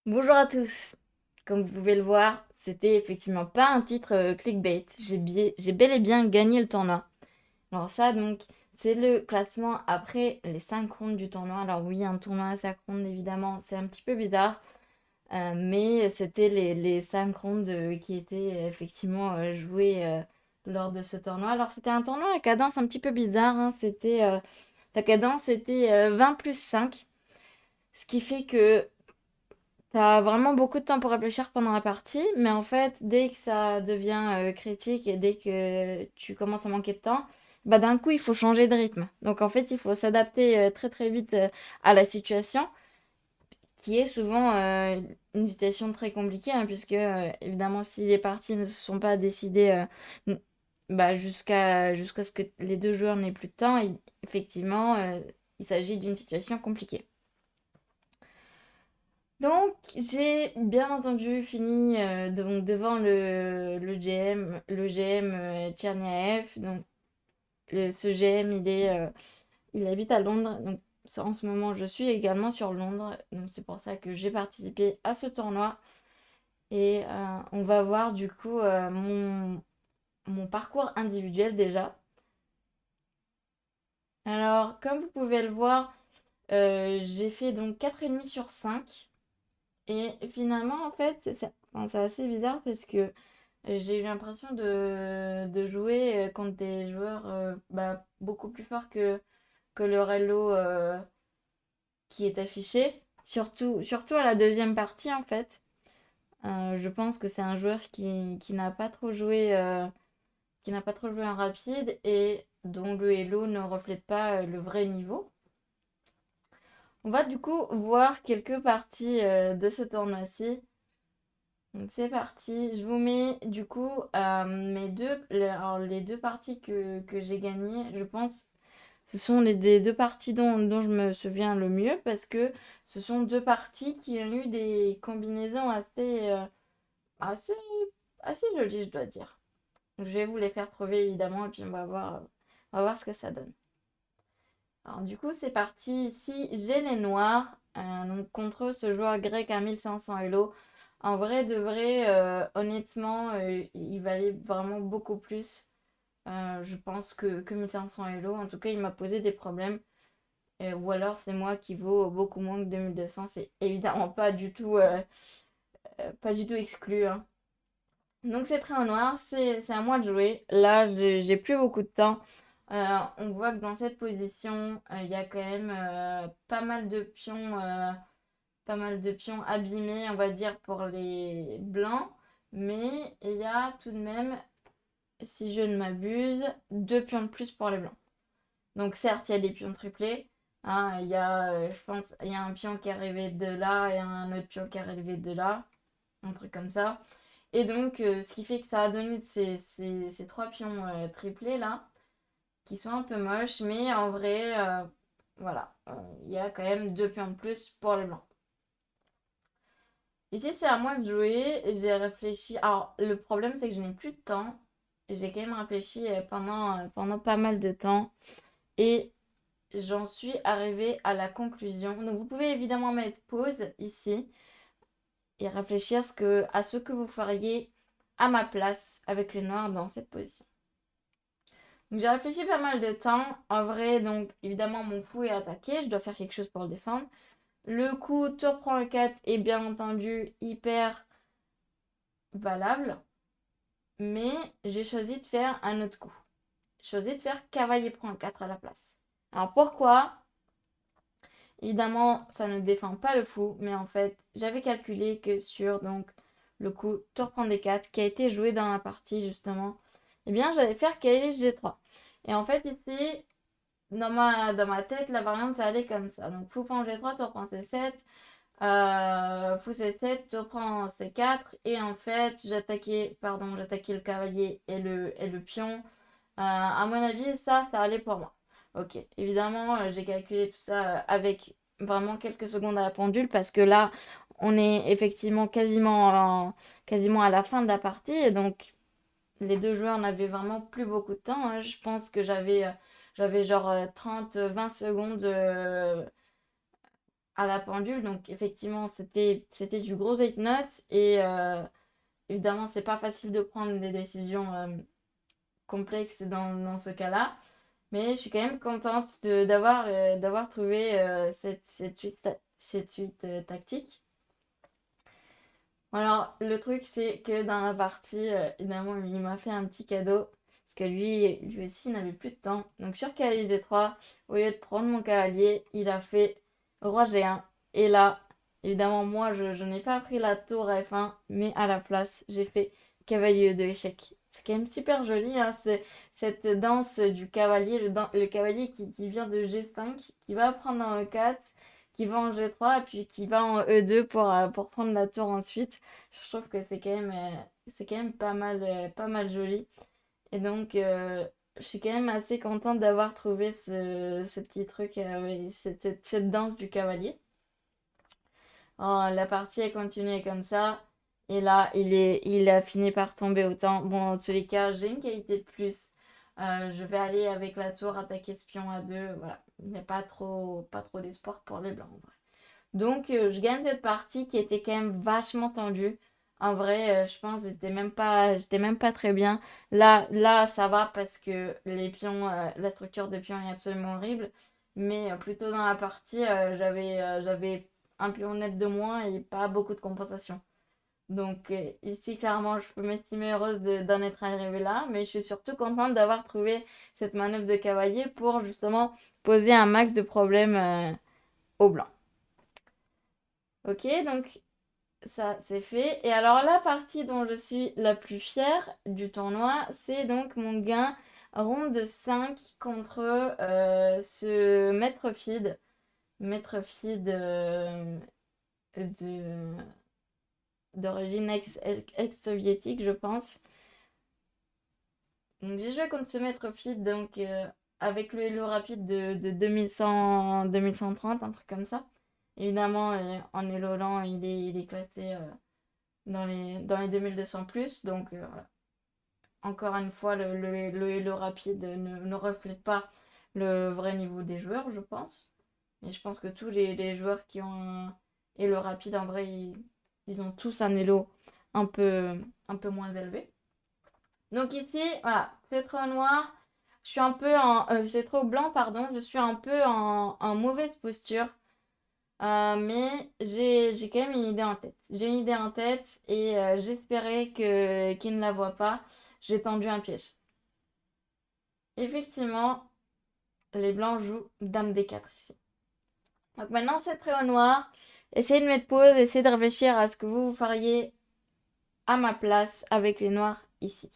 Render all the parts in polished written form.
Bonjour à tous. Comme vous pouvez le voir, c'était effectivement pas un titre clickbait. J'ai bel et bien gagné le tournoi. Alors ça, donc, c'est le classement après les 5 rondes du tournoi. Alors oui, un tournoi à 5 rondes, évidemment, c'est un petit peu bizarre. Mais c'était les 5 rondes qui étaient effectivement jouées lors de ce tournoi. Alors c'était un tournoi à cadence un petit peu bizarre, hein. La cadence était 20 plus 5. Ce qui fait que t'as vraiment beaucoup de temps pour réfléchir pendant la partie, mais en fait, dès que ça devient critique et dès que tu commences à manquer de temps, bah d'un coup, il faut changer de rythme. Donc en fait, il faut s'adapter très très vite à la situation, qui est souvent une situation très compliquée, hein, puisque évidemment, si les parties ne se sont pas décidées bah, jusqu'à ce que les deux joueurs n'aient plus de temps, effectivement, il s'agit d'une situation compliquée. Donc, j'ai bien entendu fini donc devant le GM Tcherniaev. Donc, ce GM, il habite à Londres. Donc, en ce moment, je suis également sur Londres. Donc, c'est pour ça que j'ai participé à ce tournoi. Et on va voir du coup mon parcours individuel déjà. Alors, comme vous pouvez le voir, j'ai fait donc 4,5 sur 5. Et finalement, en fait, enfin, c'est assez bizarre parce que j'ai eu l'impression de jouer contre des joueurs bah, beaucoup plus forts que le Relo qui est affiché. Surtout à la deuxième partie, en fait. Je pense que c'est un joueur qui n'a pas trop joué, qui n'a pas trop joué en rapide et dont le Elo ne reflète pas le vrai niveau. On va du coup voir quelques parties de ce tournoi-ci. Donc c'est parti. Je vous mets du coup alors, les deux parties que j'ai gagnées. Je pense ce sont les deux parties dont je me souviens le mieux parce que ce sont deux parties qui ont eu des combinaisons assez, assez jolies, je dois dire. Je vais vous les faire trouver évidemment et puis on va voir ce que ça donne. Alors du coup c'est parti. Ici j'ai les noirs. Donc contre ce joueur grec à 1500 Elo. En vrai, de vrai, honnêtement, il valait vraiment beaucoup plus, je pense, que 1500 Elo. En tout cas, il m'a posé des problèmes. Ou alors, c'est moi qui vaut beaucoup moins que 2200. C'est évidemment pas du tout exclu, hein. Donc, c'est très en noir. C'est à moi de jouer. Là, j'ai plus beaucoup de temps. On voit que dans cette position, il y a quand même pas mal de pions abîmés, on va dire, pour les blancs. Mais il y a tout de même, si je ne m'abuse, deux pions de plus pour les blancs. Donc certes, il y a des pions triplés, hein, je pense, il y a un pion qui est arrivé de là et un autre pion qui est arrivé de là. Un truc comme ça. Et donc, ce qui fait que ça a donné ces trois pions triplés là, qui sont un peu moches, mais en vrai, voilà, il y a quand même deux pions de plus pour les blancs. Ici, c'est à moi de jouer. J'ai réfléchi. Alors, le problème, c'est que je n'ai plus de temps. J'ai quand même réfléchi pendant pas mal de temps. Et j'en suis arrivée à la conclusion. Donc, vous pouvez évidemment mettre pause ici et réfléchir à ce que vous feriez à ma place avec les noirs dans cette position. Donc, j'ai réfléchi pas mal de temps. En vrai, donc, évidemment, mon fou est attaqué. Je dois faire quelque chose pour le défendre. Le coup tour prend un 4 est bien entendu hyper valable. Mais j'ai choisi de faire un autre coup. J'ai choisi de faire cavalier prend 4 à la place. Alors pourquoi? Évidemment, ça ne défend pas le fou, mais en fait, j'avais calculé que sur donc le coup tour prend d4 qui a été joué dans la partie justement, eh bien j'allais faire cavalier g3. Et en fait, ici, dans ma tête, la variante, ça allait comme ça. Donc fou prend g3, tour prend c7, fou c7, tour prend c4. Et en fait, j'attaquais le cavalier et le pion. À mon avis, ça allait pour moi. Ok, évidemment, j'ai calculé tout ça avec vraiment quelques secondes à la pendule parce que là, on est effectivement quasiment à la fin de la partie et donc les deux joueurs n'avaient vraiment plus beaucoup de temps, hein. Je pense que j'avais genre 30, 20 secondes à la pendule. Donc effectivement, c'était du gros notes et évidemment, c'est pas facile de prendre des décisions complexes dans ce cas-là. Mais je suis quand même contente d'avoir trouvé cette suite tactique. Alors, le truc, c'est que dans la partie, évidemment, il m'a fait un petit cadeau. Parce que lui aussi, il n'avait plus de temps. Donc, sur cavalier G3, au lieu de prendre mon cavalier, il a fait roi G1. Et là, évidemment, moi, je n'ai pas pris la tour F1, mais à la place, j'ai fait cavalier de échec. C'est quand même super joli, hein, cette danse du cavalier, le cavalier qui vient de G5, qui va prendre en E4, qui va en G3, et puis qui va en E2 pour prendre la tour ensuite. Je trouve que c'est quand même pas mal joli. Et donc, je suis quand même assez contente d'avoir trouvé ce petit truc, oui, cette danse du cavalier. Oh, la partie a continué comme ça. Et là, il a fini par tomber autant. Bon, dans tous les cas, j'ai une qualité de plus. Je vais aller avec la tour attaquer espion à 2. Voilà. Il n'y a pas trop d'espoir pour les blancs, en vrai. Donc, je gagne cette partie qui était quand même vachement tendue. En vrai, je pense que j'étais même pas très bien. Là, ça va parce que les pions, la structure de pions est absolument horrible. Mais plutôt dans la partie, j'avais un pion net de moins et pas beaucoup de compensation. Donc, ici, clairement, je peux m'estimer heureuse d'en être arrivée là. Mais je suis surtout contente d'avoir trouvé cette manœuvre de cavalier pour justement poser un max de problèmes au blanc. Ok, donc ça, c'est fait. Et alors, la partie dont je suis la plus fière du tournoi, c'est donc mon gain ronde 5 contre ce maître feed. Maître feed de, d'origine ex-soviétique, je pense. Donc, j'ai joué contre ce maître feed, donc avec le Hello rapide de 2130, un truc comme ça. Évidemment, en Hello lent, il est classé dans les 2200 plus. Donc, voilà. Encore une fois, le Hello rapide ne reflète pas le vrai niveau des joueurs, je pense. Et je pense que tous les joueurs qui ont un Hello rapide, en vrai, ils ont tous un Hello un peu moins élevé. Donc ici, voilà, c'est trop noir. Je suis un peu c'est trop blanc, pardon. Je suis un peu en mauvaise posture. Mais j'ai quand même une idée en tête. J'ai une idée en tête et j'espérais qu'il ne la voit pas. J'ai tendu un piège. Effectivement, les blancs jouent dame D4 ici. Donc maintenant, c'est très au noir. Essayez de mettre pause, essayez de réfléchir à ce que vous feriez à ma place avec les noirs ici.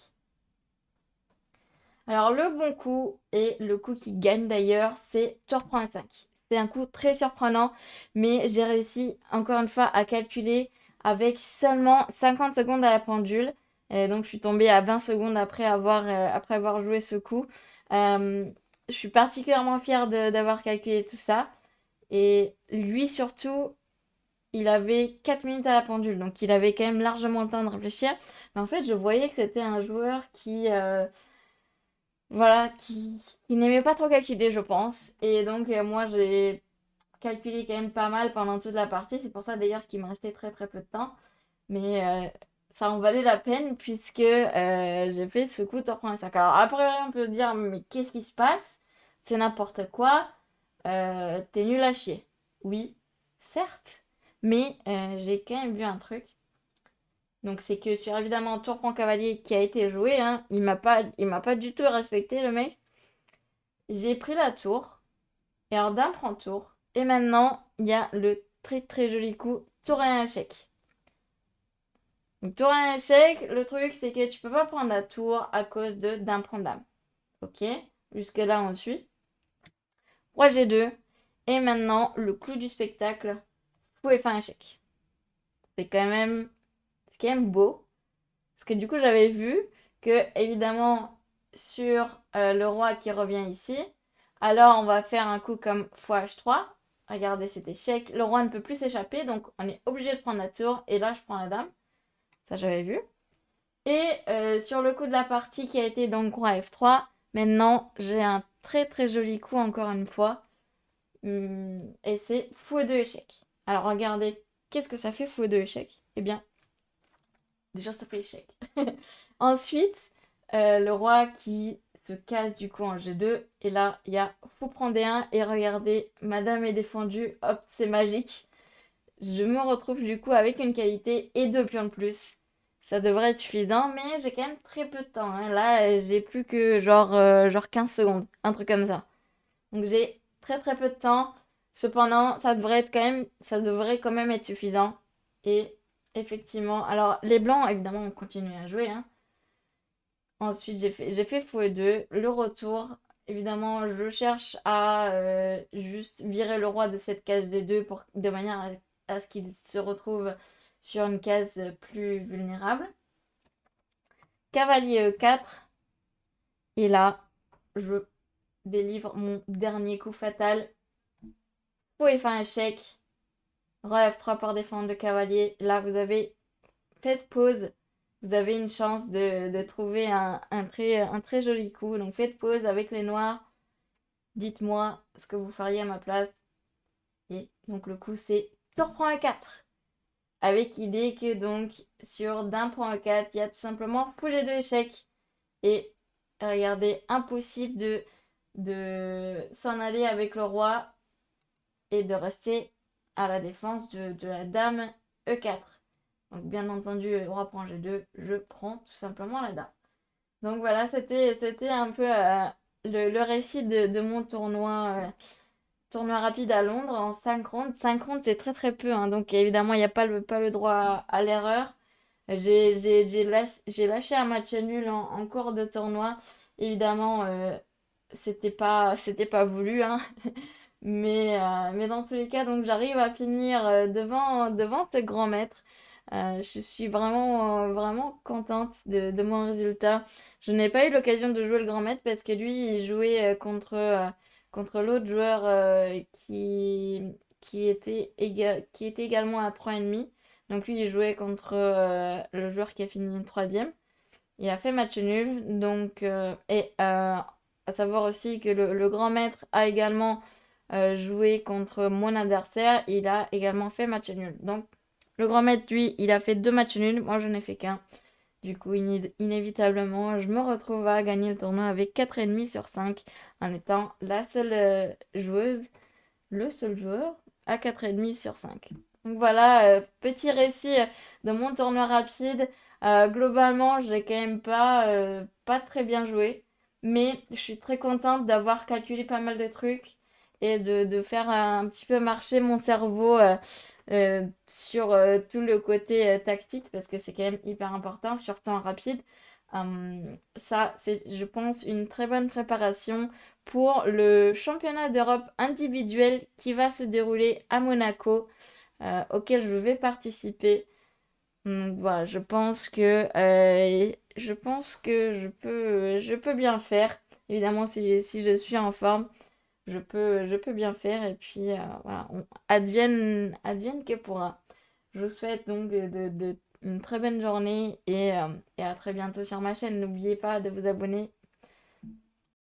Alors le bon coup, et le coup qui gagne d'ailleurs, c'est tour prend 5. C'est un coup très surprenant, mais j'ai réussi encore une fois à calculer avec seulement 50 secondes à la pendule. Et donc je suis tombée à 20 secondes après avoir joué ce coup. Euh, je suis particulièrement fière d'avoir calculé tout ça. Et lui surtout, il avait 4 minutes à la pendule, donc il avait quand même largement le temps de réfléchir. Mais en fait, je voyais que c'était un joueur voilà, qui n'aimait pas trop calculer, je pense. Et donc, moi, j'ai calculé quand même pas mal pendant toute la partie. C'est pour ça d'ailleurs qu'il me restait très très peu de temps. Mais ça en valait la peine puisque j'ai fait ce coup de reprendre 5. Alors, après, on peut se dire, mais qu'est-ce qui se passe? C'est n'importe quoi. T'es nul à chier. Oui, certes. Mais j'ai quand même vu un truc. Donc c'est que sur évidemment tour prend cavalier qui a été joué, hein, il m'a pas du tout respecté le mec. J'ai pris la tour, et alors dame prend tour, et maintenant il y a le très très joli coup tour et un échec. Donc tour et un échec, le truc c'est que tu peux pas prendre la tour à cause de dame prend dame. Ok, jusque là on suit. Roi G2, et maintenant le clou du spectacle, fou et fin échec. C'est quand même beau. Parce que du coup, j'avais vu que, évidemment, sur le roi qui revient ici, alors on va faire un coup comme fh3. Regardez cet échec. Le roi ne peut plus s'échapper, donc on est obligé de prendre la tour. Et là, je prends la dame. Ça, j'avais vu. Et sur le coup de la partie qui a été donc roi f3, maintenant, j'ai un très très joli coup encore une fois. Et c'est fou 2 échecs. Alors regardez, qu'est-ce que ça fait fou 2 échecs? Eh bien, déjà ça fait échec. Ensuite, le roi qui se casse du coup en G2. Et là, il y a fou prend D1 et regardez, madame est défendue. Hop, c'est magique. Je me retrouve du coup avec une qualité et 2 pions de plus. Ça devrait être suffisant, mais j'ai quand même très peu de temps, hein. Là, j'ai plus que genre 15 secondes, un truc comme ça. Donc j'ai très très peu de temps. Cependant, ça devrait quand même être suffisant. Et effectivement, alors les blancs, évidemment, ont continué à jouer, hein. Ensuite, j'ai fait fou2. Le retour, évidemment, je cherche à juste virer le roi de cette case des deux de manière à ce qu'il se retrouve sur une case plus vulnérable. Cavalier E4. Et là, je délivre mon dernier coup fatal. Fou F1 échec. Roi F3 pour défendre le cavalier. Là, vous avez fait pause. Vous avez une chance de trouver un très joli coup. Donc faites pause avec les noirs. Dites-moi ce que vous feriez à ma place. Et donc le coup c'est tour prend E4. Avec l'idée que donc sur d'un point E4, il y a tout simplement fou G2 échec. Et regardez, impossible de s'en aller avec le roi et de rester à la défense de la dame E4. Donc bien entendu, roi prend G2, je prends tout simplement la dame. Donc voilà, c'était un peu le récit de mon tournoi rapide à Londres en 5 rondes. 5 rondes, c'est très très peu, hein. Donc évidemment, il n'y a pas le droit à l'erreur. J'ai lâché un match nul en cours de tournoi. Évidemment, c'était pas voulu, hein. Mais dans tous les cas, donc j'arrive à finir devant ce grand maître. Je suis vraiment contente de mon résultat. Je n'ai pas eu l'occasion de jouer le grand maître parce que lui, il jouait contre l'autre joueur qui était également à 3,5. Donc lui, il jouait contre le joueur qui a fini troisième. Il a fait match nul. À savoir aussi que le grand maître a également joué contre mon adversaire. Il a également fait match nul. Donc le grand maître, lui, il a fait 2 matchs nuls. Moi, je n'ai fait qu'un. Du coup, inévitablement, je me retrouve à gagner le tournoi avec 4,5 sur 5 en étant la seule joueuse, le seul joueur à 4,5 sur 5. Donc voilà, petit récit de mon tournoi rapide. Globalement, je l'ai quand même pas très bien joué, mais je suis très contente d'avoir calculé pas mal de trucs et de faire un petit peu marcher mon cerveau sur tout le côté tactique parce que c'est quand même hyper important, surtout en rapide. Ça, c'est, je pense, une très bonne préparation pour le championnat d'Europe individuel qui va se dérouler à Monaco, auquel je vais participer. Donc voilà, je pense que je peux bien faire. Évidemment, si je suis en forme, je peux bien faire. Et puis voilà, advienne que pourra. Je vous souhaite donc une très bonne journée et à très bientôt sur ma chaîne. N'oubliez pas de vous abonner